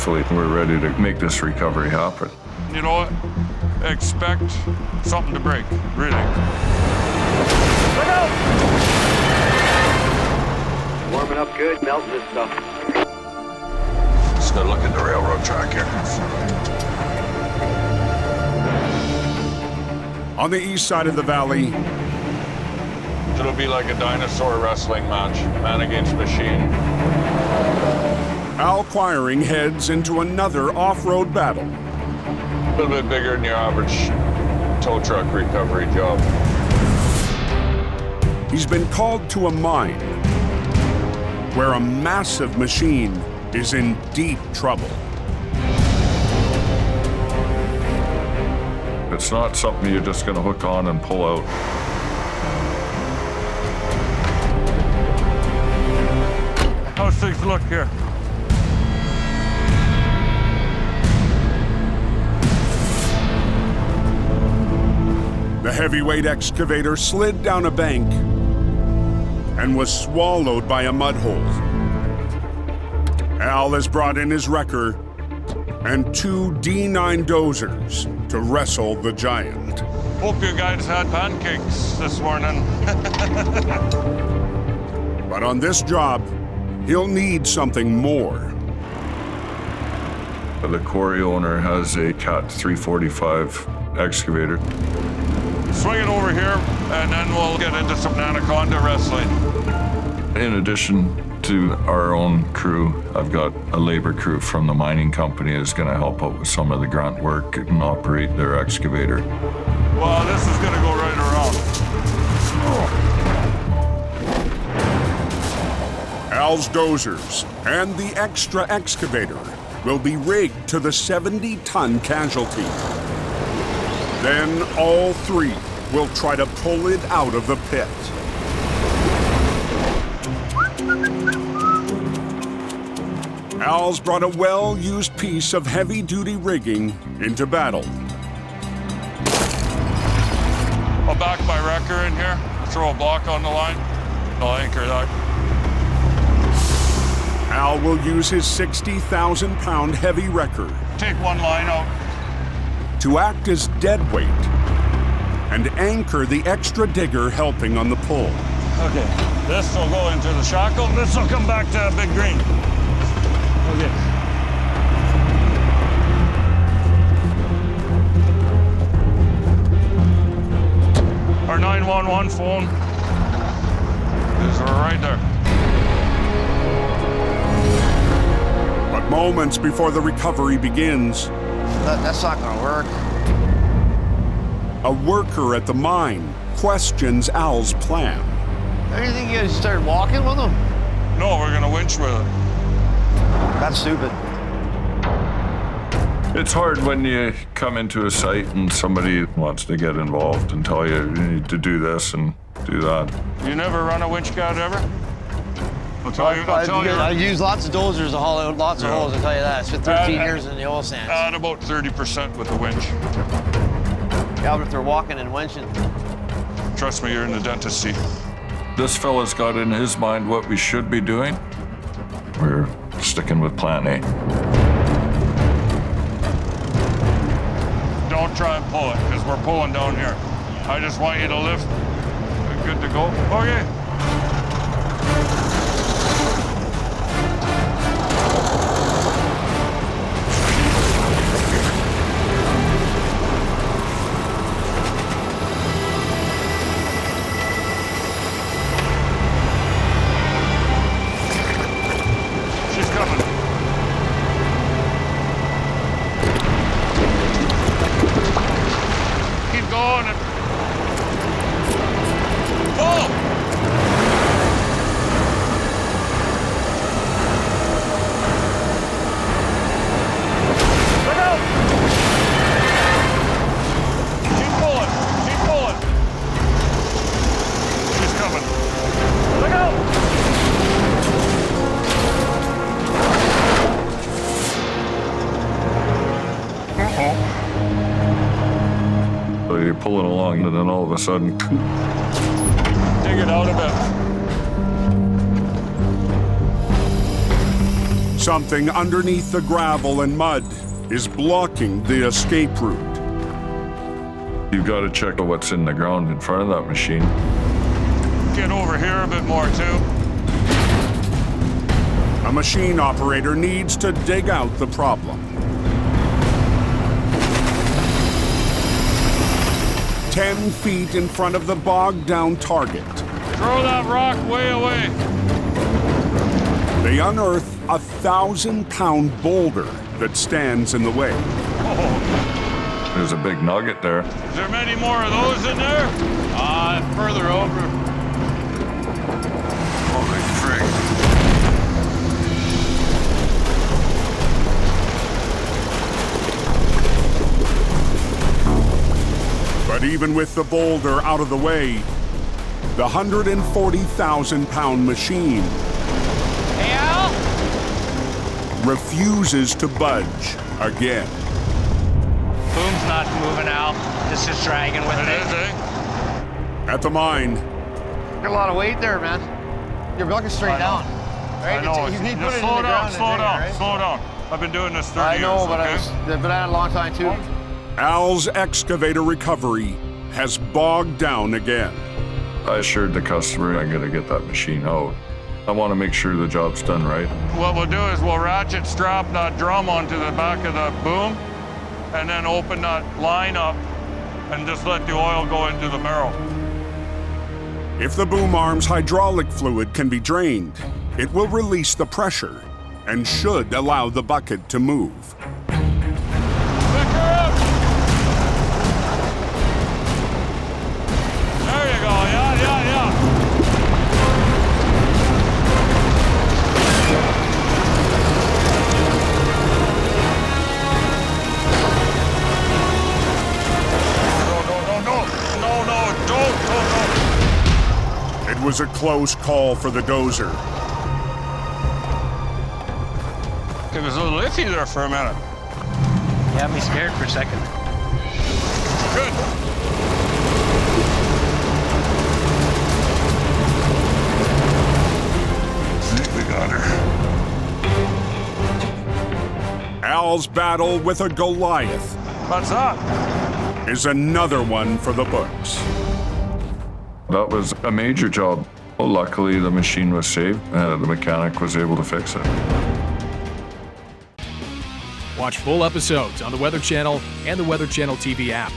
hopefully we're ready to make this recovery happen. You know what? Expect something to break, really. Look out! Warming up good, melting this stuff. Just gotta look at the railroad track here. On the east side of the valley, It'll be like a dinosaur wrestling match, man against machine. Al Quiring heads into another off-road battle. A little bit bigger than your average tow truck recovery job. He's been called to a mine where a massive machine is in deep trouble. It's not something you're just gonna hook on and pull out. How's things look here? The heavyweight excavator slid down a bank and was swallowed by a mud hole. Al has brought in his wrecker and 2 D9 dozers to wrestle the giant. Hope you guys had pancakes this morning. But on this job, he'll need something more. The quarry owner has a Cat 345 excavator. Swing it over here, and then we'll get into some anaconda wrestling. In addition to our own crew, I've got a labor crew from the mining company that's going to help out with some of the grunt work and operate their excavator. Well, this is going to go right around. Al's dozers and the extra excavator will be rigged to the 70-ton casualty. Then all 3 will try to pull it out of the pit. Al's brought a well-used piece of heavy-duty rigging into battle. I'll back my wrecker in here, throw a block on the line. I'll anchor that. Al will use his 60,000-pound heavy wrecker Take one line out. to act as deadweight and anchor the extra digger helping on the pull. Okay, this will go into the shackle. This will come back to Big Green. Okay. Our 911 phone is right there. But moments before the recovery begins, That's not gonna work. a worker at the mine questions Al's plan. Don't you think you guys started walking with them? No, we're gonna winch with it. That's stupid. It's hard when you come into a site and somebody wants to get involved and tell you need to do this and do that. You never run a winch cat ever? I'll tell you. I use lots of dozers to haul out lots of holes, I'll tell you that. I spent 13 years in the oil sands. At about 30% with the winch. Yeah, but if they're walking and winching. Trust me, you're in the dentist seat. This fella's got in his mind what we should be doing. We're sticking with plan A. Don't try and pull it, because we're pulling down here. I just want you to lift. Good to go? Okay. She's coming. Keep going. Pull! Look out! Keep pulling. Keep pulling. She's coming. Look out! So you're pulling along and then all of a sudden, Dig it out a bit. Something underneath the gravel and mud is blocking the escape route. You've got to check what's in the ground in front of that machine. Get over here a bit more, too. A machine operator needs to dig out the problem. 10 feet in front of the bogged-down target, Throw that rock way away. they unearth a 1,000-pound boulder that stands in the way. Oh, There's a big nugget there. is there many more of those in there? Further over. Holy frig. But even with the boulder out of the way, the 140,000-pound machine Hey, Al? refuses to budge again. Boom's not moving, Al. This is dragging with It me. is, eh? At the mine, Got a lot of weight there, man. You're looking straight I know. down. Right? I know. You need to Just put it slow in the down, ground slow and dig it, down, right? slow down. I've been doing this 30 I years, know, but okay? I've been at it a long time, too. Al's excavator recovery has bogged down again. I assured the customer I gotta get that machine out. I want to make sure the job's done right. What we'll do is we'll ratchet strap that drum onto the back of the boom and then open that line up and just let the oil go into the barrel. If the boom arm's hydraulic fluid can be drained, it will release the pressure and should allow the bucket to move. Pick her up! There you go, yeah. No, don't. It was a close call for the dozer. It was a little iffy there for a minute. You had me scared for a second. Good. I think we got her. Al's battle with a Goliath What's that? is another one for the books. That was a major job. Well, luckily, the machine was saved and the mechanic was able to fix it. Watch full episodes on the Weather Channel and the Weather Channel TV app.